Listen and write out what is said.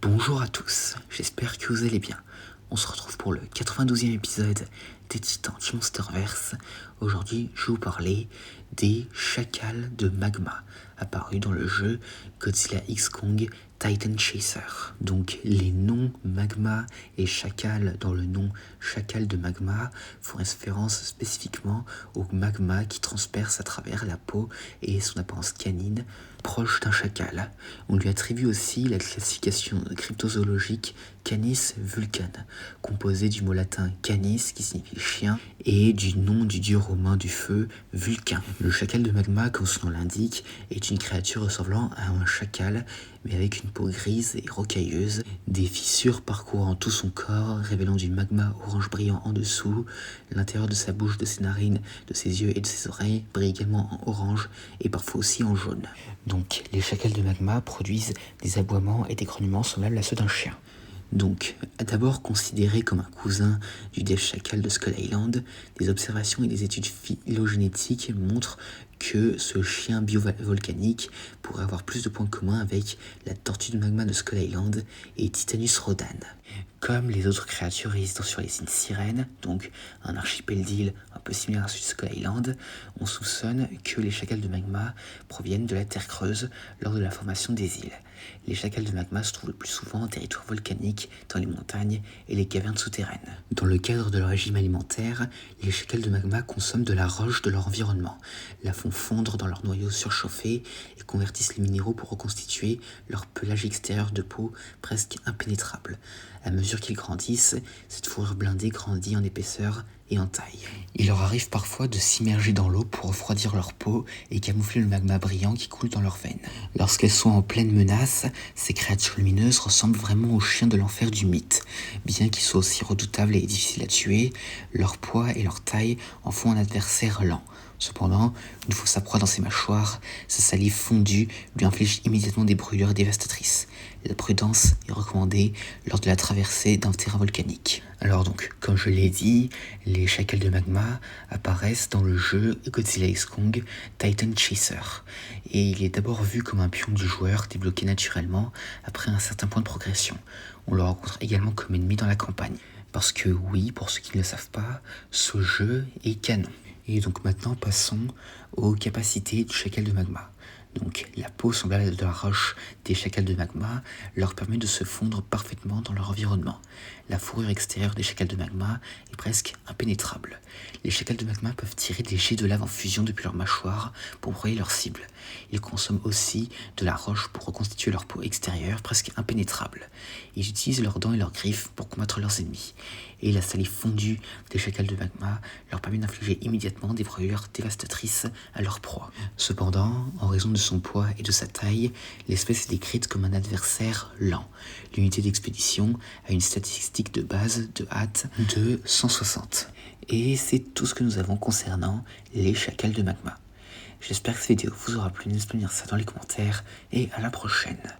Bonjour à tous, j'espère que vous allez bien. On se retrouve pour le 92e épisode des Titans du Monsterverse. Aujourd'hui, je vais vous parler des chacals de magma, apparus dans le jeu Godzilla X Kong Titan Chaser. Donc les noms magma et chacal dans le nom chacal de magma font référence spécifiquement au magma qui transperce à travers la peau et son apparence canine proche d'un chacal. On lui attribue aussi la classification cryptozoologique Canis vulcan, composée du mot latin canis qui signifie chien et du nom du dieu romain du feu Vulcain. Le chacal de magma, comme son nom l'indique, est une créature ressemblant à un chacal mais avec une peau grise et rocailleuse, des fissures parcourant tout son corps, révélant du magma orange brillant en dessous. L'intérieur de sa bouche, de ses narines, de ses yeux et de ses oreilles brille également en orange et parfois aussi en jaune. Donc, les chacals de magma produisent des aboiements et des grognements semblables à ceux d'un chien. Donc, d'abord considéré comme un cousin du Death Chacal de Skull Island, des observations et des études phylogénétiques montrent que ce chien biovolcanique pourrait avoir plus de points communs avec la tortue de magma de Skull Island et Titanus rhodan. Comme les autres créatures résidant sur les îles Sirènes, donc un archipel d'îles un peu similaire à celui de Skull Island, on soupçonne que les chacals de magma proviennent de la terre creuse lors de la formation des îles. Les chacals de magma se trouvent le plus souvent en territoire volcanique, dans les montagnes et les cavernes souterraines. Dans le cadre de leur régime alimentaire, les chacals de magma consomment de la roche de leur environnement, la font fondre dans leur noyau surchauffé et convertissent les minéraux pour reconstituer leur pelage extérieur de peau presque impénétrable. À mesure qu'ils grandissent, cette fourrure blindée grandit en épaisseur et en taille. Il leur arrive parfois de s'immerger dans l'eau pour refroidir leur peau et camoufler le magma brillant qui coule dans leurs veines. Lorsqu'elles sont en pleine menace, ces créatures lumineuses ressemblent vraiment aux chiens de l'enfer du mythe. Bien qu'ils soient aussi redoutables et difficiles à tuer, leur poids et leur taille en font un adversaire lent. Cependant, une fois sa proie dans ses mâchoires, sa salive fondue lui inflige immédiatement des brûlures dévastatrices. La prudence est recommandée lors de la traversée d'un terrain volcanique. Alors donc, comme je l'ai dit, les chacals de magma apparaissent dans le jeu Godzilla X Kong Titan Chaser. Et il est d'abord vu comme un pion du joueur débloqué naturellement après un certain point de progression. On le rencontre également comme ennemi dans la campagne. Parce que oui, pour ceux qui ne le savent pas, ce jeu est canon. Et donc maintenant, passons aux capacités du chacal de magma. Donc la peau semblable à de la roche des chacals de magma leur permet de se fondre parfaitement dans leur environnement. La fourrure extérieure des chacals de magma est presque impénétrable. Les chacals de magma peuvent tirer des jets de lave en fusion depuis leur mâchoire pour broyer leur cible. Ils consomment aussi de la roche pour reconstituer leur peau extérieure presque impénétrable. Ils utilisent leurs dents et leurs griffes pour combattre leurs ennemis. Et la salive fondue des chacals de magma leur permet d'infliger immédiatement des brûlures dévastatrices à leur proie. Cependant, en raison de son poids et de sa taille, l'espèce est décrite comme un adversaire lent. L'unité d'expédition a une statistique de base de hâte de 160. Et c'est tout ce que nous avons concernant les chacals de magma. J'espère que cette vidéo vous aura plu, n'hésitez pas à me dire ça dans les commentaires et à la prochaine.